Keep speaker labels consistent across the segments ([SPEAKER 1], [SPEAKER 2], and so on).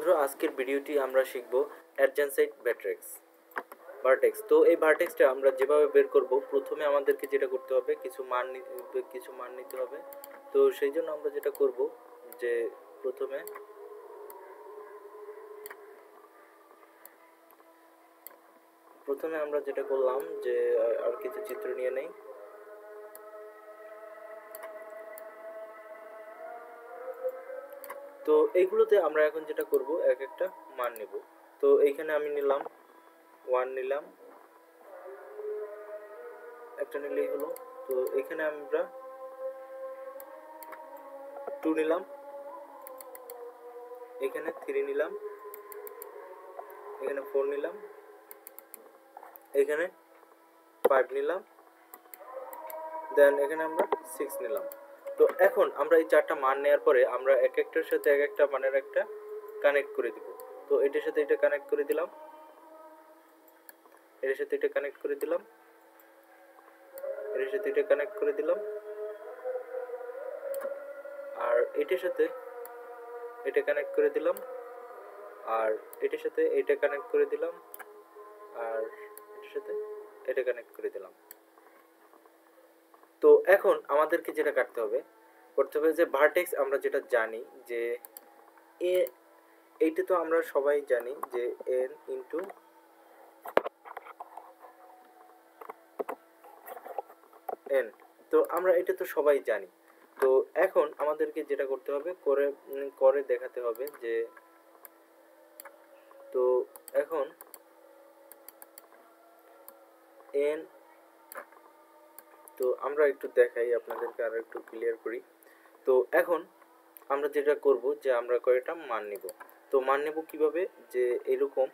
[SPEAKER 1] বন্ধুরা, আজকের ভিডিওটি আমরা শিখব অ্যাডজেন্সেন্ট ভার্টেক্স। তো এই ভার্টেক্সটা আমরা যেভাবে বের করব, প্রথমে আমাদেরকে যেটা করতে হবে, কিছু মান নিতে হবে। তো সেই জন্য আমরা যেটা করব যে প্রথমে আমরা যেটা করলাম যে আর কিছু চিত্র নিয়ে নেই। তো এইগুলোতে আমরা এখন যেটা করব, এক একটা মান নেব। তো এইখানে আমি নিলাম 1, নিলাম একটা নিলেই হলো। তো এখানে আমরা 2 নিলাম, এখানে 3 নিলাম, এখানে 4 নিলাম, এখানে 5 নিলাম, দেন এখানে আমরা 6 নিলাম। তো এখন আমরা এই চারটা মান নেওয়ার পরে আমরা এক একটার সাথে এক একটা মানের একটা কানেক্ট করে দিব। তো এটার সাথে এটা কানেক্ট করে দিলাম, এটার সাথে এটা কানেক্ট করে দিলাম, এটার সাথে এটা কানেক্ট করে দিলাম, আর এটার সাথে এটা কানেক্ট করে দিলাম, আর এটার সাথে এটা কানেক্ট করে দিলাম, আর এটার সাথে এটা কানেক্ট করে দিলাম। তো এখন আমাদেরকে যেটা করতে হবে যে ভার্টেক্স আমরা যেটা জানি যে এইটা তো আমরা সবাই জানি যে n ইন্টু n। তো আমরা এটা তো সবাই জানি। তো এখন আমাদেরকে যেটা করতে হবে, করে দেখাতে হবে যে, তো এখন n, তো আমরা একটু দেখাই আপনাদেরকে, আরো একটু ক্লিয়ার করি। তো এখন আমরা যেটা করব যে আমরা কয়টা মান নিব। তো মান নেব কিভাবে, যে এরকম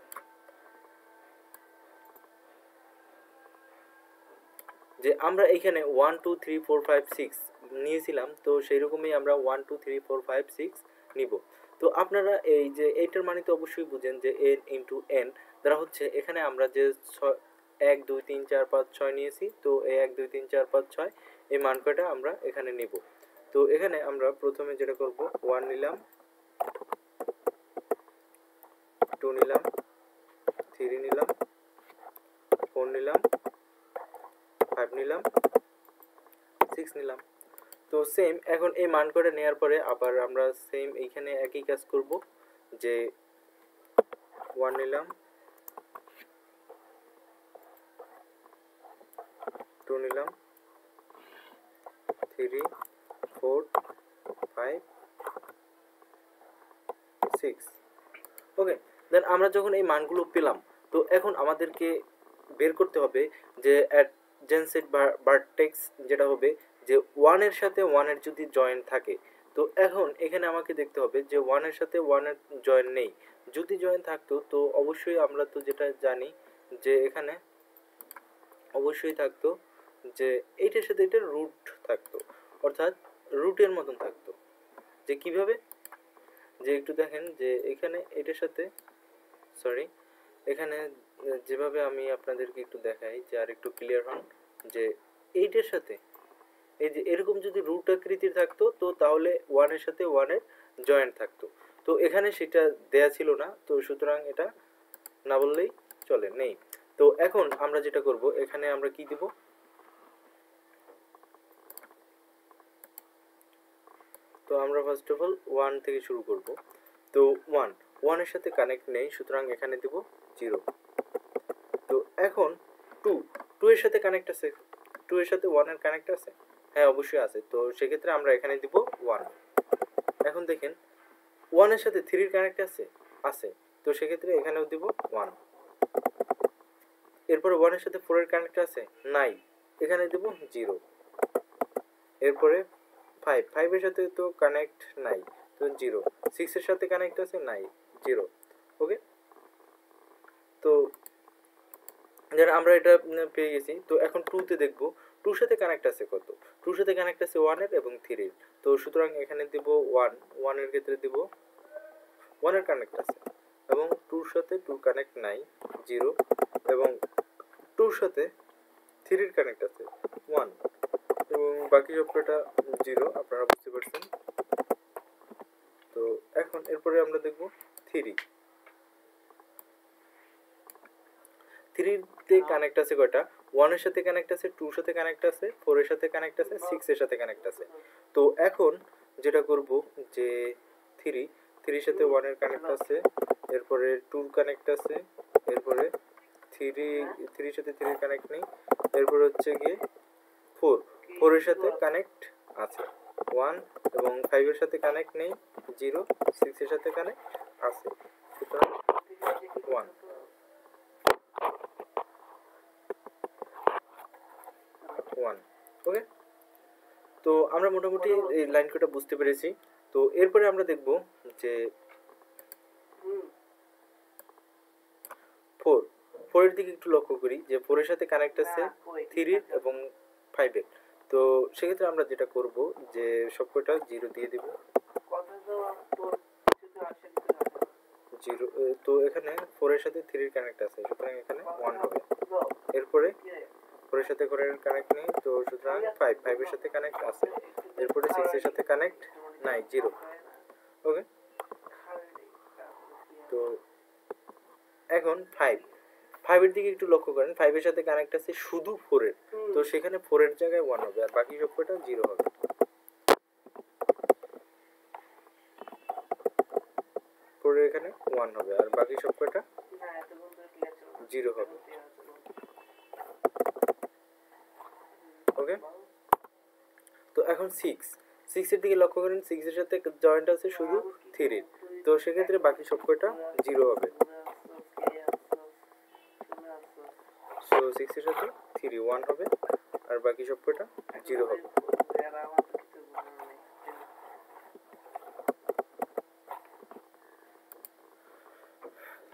[SPEAKER 1] যে আমরা এখানে 1 2 3 4 5 6 নিয়েছিলাম, তো সেই রকমই আমরা 1 2 3 4 5 6 নিব। তো আপনারা এই যে এইটার মানে তো অবশ্যই বুঝেন যে n ইন্টু n দ্বারা হচ্ছে এখানে আমরা যে 1 2 3 4 5 6 নিয়েছি, তো এই 1 2 3 4 5 6 এই মান কয়টা আমরা এখানে নিব। তো এখানে আমরা প্রথমে যেটা করব, 1 নিলাম, 2 নিলাম, 3 নিলাম, 4 নিলাম, 5 নিলাম, 6 নিলাম। তো সেম এখন এই মান করে নেওয়ার পরে আবার আমরা সেম এইখানে একই কাজ করব, যে 1 নিলাম, 2 নিলাম, 3 4 5 6। ওকে, দেন আমরা যখন এই মানগুলো পেলাম, তো এখন আমাদেরকে বের করতে হবে যে অ্যাডজেন্সেন্ট ভার্টেক্স যেটা হবে যে 1 এর সাথে 1 এর যদি জয়েন থাকে। তো এখন এখানে আমাকে দেখতে হবে যে 1 এর সাথে 1 এর জয়েন নেই। যদি জয়েন থাকতো তো অবশ্যই আমরা তো যেটা জানি যে এখানে অবশ্যই থাকতো যে এইটার সাথে এটা রুট থাকতো, অর্থাৎ রুটের মতন থাকতো। যে কিভাবে, যে একটু দেখেন যে এখানে এটার সাথে এখানে যেভাবে আমি আপনাদেরকে একটু দেখাই যে আর একটু ক্লিয়ার হন, যে এইটার সাথে এই যে এরকম যদি রুট আকৃতির থাকতো, তো তাহলে 1 এর সাথে 1 এর জয়েন্ট থাকতো। তো এখানে সেটা দেয়া ছিল না, তো সুতরাং এটা না বললেই চলে, নেই। তো এখন আমরা যেটা করব, এখানে আমরা কি দিব, তো আমরা ফার্স্ট অফ অল 1 থেকে শুরু করব। তো 1 এর সাথে কানেক্ট নেই, সুতরাং এখানে দেব 0। তো এখন 2 এর সাথে কানেক্ট আছে, 2 এর সাথে 1 এর কানেক্ট আছে, হ্যাঁ অবশ্যই আছে। তো সেক্ষেত্রে আমরা এখানে দিব 1। এখন দেখেন 1 এর সাথে 3 এর কানেক্ট আছে, তো সেক্ষেত্রে এখানেও দিব 1। এরপরে 1 এর সাথে 4 এর কানেক্ট আছে, নাই, এখানে দিব 0। এরপরে 5 এর সাথে তো কানেক্ট নাই, তো 0। 6 এর সাথে কানেক্ট আছে, নাই, 0। ওকে, তো আমরা এটা পেয়ে গেছি। তো এখন 2 তে দেখব, 2 সাথে কানেক্ট আছে কত, 2 সাথে কানেক্ট আছে 1 এর এবং 3 এর। তো সুতরাং এখানে দেব 1 এর ক্ষেত্রে দেব 1 এর কানেক্ট আছে, এবং 2 সাথে 2 কানেক্ট নাই, 0। এবং 2 সাথে 3 এর কানেক্ট আছে 1, এবং বাকি সবকটা 0, আপনারা বুঝতে পারছেন। তো এখন এরপরে আমরা দেখব 3 3 তে কানেক্ট আছে কয়টা 1 এর সাথে কানেক্ট আছে 2 এর সাথে কানেক্ট আছে 4 এর সাথে কানেক্ট আছে 6 এর সাথে কানেক্ট আছে তো এখন যেটা করব যে 3 3 এর সাথে 1 এর কানেক্ট আছে এরপরে 2 কানেক্ট আছে এরপরে 3 3 এর সাথে 3 এর কানেক্ট নেই এরপর হচ্ছে গিয়ে 4 4 এর সাথে কানেক্ট আছে 1 এবং 5 এর সাথে কানেক্ট নেই 0 6 এর সাথে কানেক্ট আছে সুতরাং 1 1 ওকে তো আমরা মোটামুটি এই লাইন কোডটা বুঝতে পেরেছি তো এরপরে আমরা দেখব যে 4 4 এর দিকে একটু লক্ষ্য করি যে 4 এর সাথে কানেক্ট আছে 3 এবং 5 এর তো সেক্ষেত্রে আমরা যেটা করব যে সবকটা 0 দিয়ে দেব 0 তো এখানে 4 এর সাথে 3 এর কানেক্ট আছে সুতরাং এখানে 1 হবে এরপরে 4 এর সাথে 4 এর কানেক্ট নেই তো সুতরাং 5 5 এর সাথে কানেক্ট আছে এরপরে 6 এর সাথে কানেক্ট নাই 0 ওকে তো এখন 5 5 এর দিকে একটু লক্ষ্য করেন 5 এর সাথে কানেক্ট আছে শুধু 4 এর তো সেখানে 4 এর জায়গায় 1 হবে আর বাকি সবকটা 0 হবে 4 এর এখানে 1 হবে আর বাকি সবকটা 0 হবে ওকে তো এখন 6 এর দিকে লক্ষ্য করেন 6 এর সাথে জয়েন্ট আছে শুধু 3 এর তো সেক্ষেত্রে বাকি সবকটা 0 হবে সো 6 এর সাথে 3 1 হবে আর বাকি সবকটা 0 হবে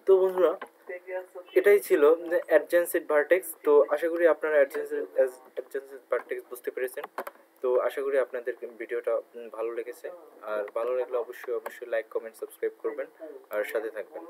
[SPEAKER 1] তো বন্ধুরা এটাই ছিল যে অ্যাডজেন্সেন্ট ভার্টেক্স তো আশা করি আপনারা অ্যাডজেন্সেন্ট ভার্টেক্স বুঝতে পেরেছেন তো আশা করি আপনাদের ভিডিওটা ভালো লেগেছে আর ভালো লাগলে অবশ্যই লাইক কমেন্ট সাবস্ক্রাইব করবেন আর সাথে থাকবেন